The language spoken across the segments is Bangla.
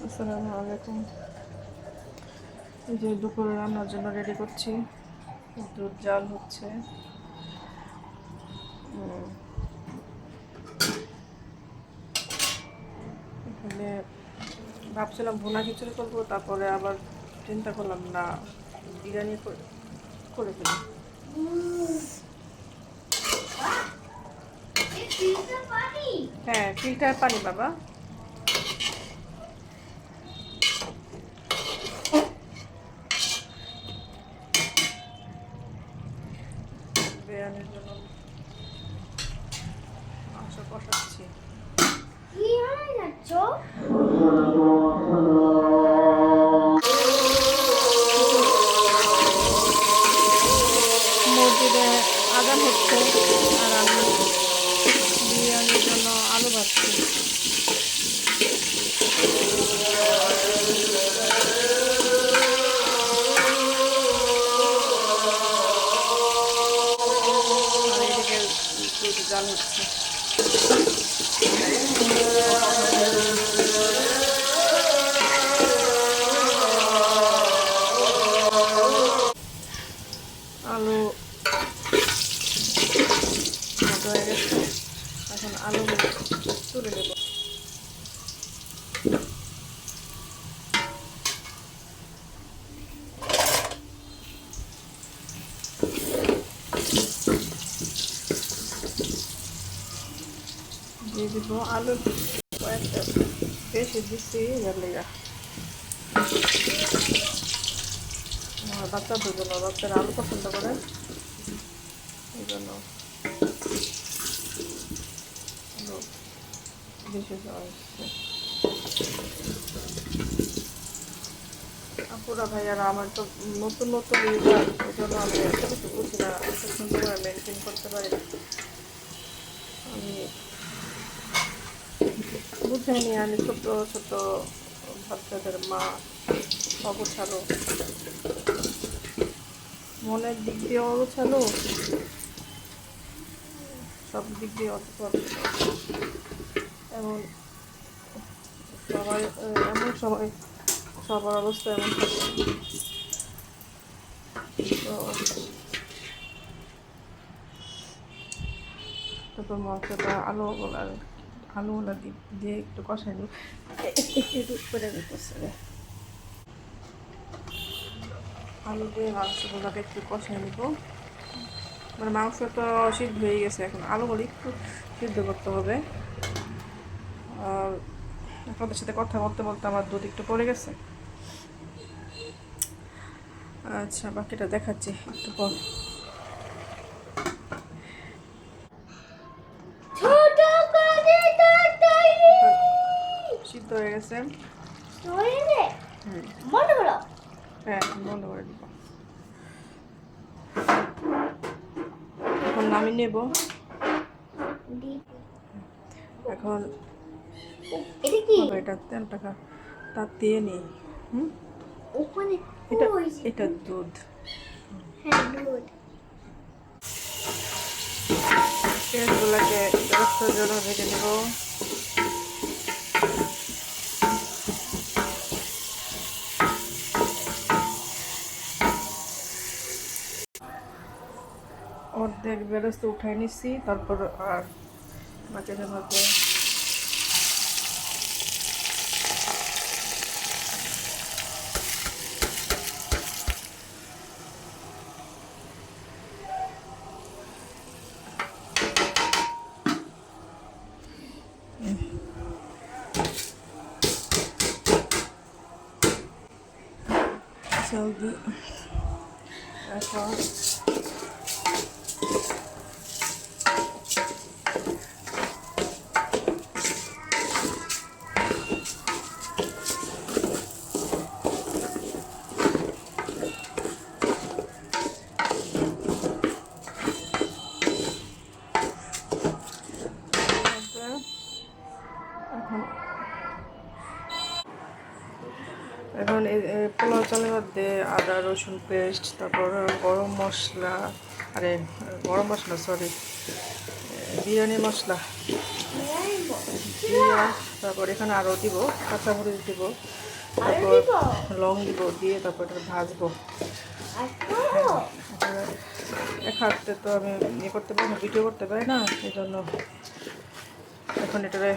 আসসালামু আলাইকুম। এই যে দুপুরে রান্নার জন্য রেডি করছি। দুধ জাল হচ্ছে। এখানে ভাবছিলাম ভুনা খিচুড়ি করবো, তারপরে আবার চিন্তা করলাম না, বিরিয়ানি করে ফেলি। হ্যাঁ, ফিল্টার পানি বাবা। বিরিয়ানির জন্য মাংস কষাচ্ছি। মসজিদে আজান হচ্ছে আর আমি বিরিয়ানির জন্য আলু ভাজছি। আর এদিকে দুধ জাল হচ্ছে। আলু ভাজা হয়ে গেছে, এখন আলু তুলে নেব। দিয়ে দিব আলু কয়েকটা, বেশি দিচ্ছি লেগা আমার বাচ্চাদের জন্য, বাচ্চারা আলু পছন্দ করে, এই জন্য আলু বেশি দেওয়া হচ্ছে। আপুরা ভাইয়ারা আমার তো নতুন নতুন ইউজার, ওই জন্য আমি এত কিছু বুঝি না, এত সুন্দর করে মেনটেন করতে পারি না। আমি বুঝাইনি, আমি ছোট ছোট বাচ্চাদের মা, অগোছালো, মনের দিক দিয়ে অগোছালো, সব দিক দিয়ে এমন সবাই, এমন সময় সবার অবস্থা এমন থাকে। তো তারপর মশলাটা আলুগুলা দিয়ে একটু কষাই নিই, একটু করে দিতেছে। আলু দিয়ে মাংসগুলোকে একটু কষাই নিব। মানে মাংস তো সিদ্ধ হয়ে গেছে, এখন আলুগুলো একটু সিদ্ধ করতে হবে। আর আপনাদের সাথে কথা বলতে বলতে আমার দুধ একটু পড়ে গেছে। আচ্ছা, বাকিটা দেখাচ্ছি একটু পর। সিদ্ধ হয়ে গেছে। হ্যাঁ, বন্ধ করে দিব। এখন নামিয়ে নেব। এখন এটা তেলটা তাতিয়ে নিই। এটা দুধ। পেঁয়াজগুলোকে রক্তের জন্য ভেজে নেব। অর্ধেক বেরোস্ত উঠাই নিচ্ছি, তারপর আর বাকিটার মধ্যে চাল দিই। এখন এখন পোলাও চালের মধ্যে আদা রসুন পেস্ট, তারপর গরম মশলা, গরম মশলা, সরি, বিরিয়ানি মশলা দিয়া তারপর এখানে আরও দিব, কাঁচামরিচ দিব, তারপর লং দিব, দিয়ে তারপর এটা ভাজবো। এক হাতে তো আমি ইয়ে করতে পারি না, ভিডিও করতে পারি না, এই জন্য এখন এটারে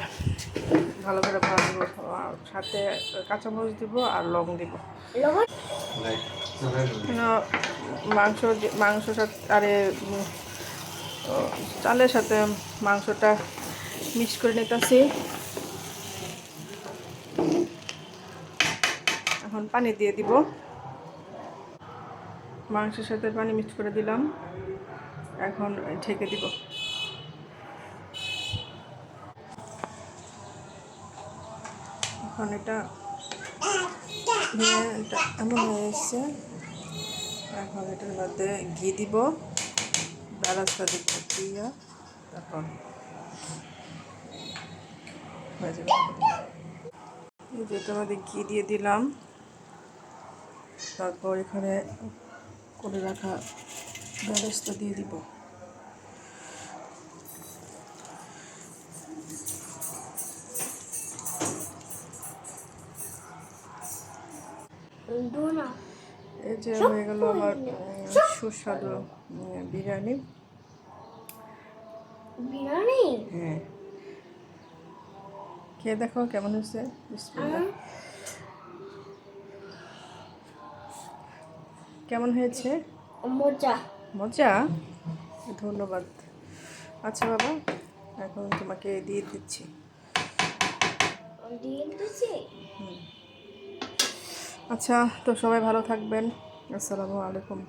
ভালো করে ভাজবো। আর সাথে কাঁচামরিচ দিব আর লং দিব। মাংস সাথে আরে চালের সাথে মাংসটা মিক্স করে নিতেছি। এখন পানি দিয়ে দিব, মাংসের সাথে পানি মিক্স করে দিলাম। এখন ঢেকে দিব। এখন এটা এমন হয়ে এসছে। এখন এটার মধ্যে ঘি দিব, বেলাচটা দিব, দিয়া তারপর হয়ে যাবে। এই যে এটার মধ্যে ঘি দিয়ে দিলাম, তারপর এখানে করে রাখা বেলাচটা দিয়ে দিব। এই যে হয়ে গেল আমার সুস্বাদু বিরিয়ানি। হ্যাঁ, খেয়ে দেখো কেমন হয়েছে। বিসমিল্লাহ। কেমন হয়েছে? মজা। মজা? ধন্যবাদ। আচ্ছা বাবা, এখন তোমাকে দিয়ে দিচ্ছি। আচ্ছা, তো সবাই ভালো থাকবেন। আসসালামু আলাইকুম।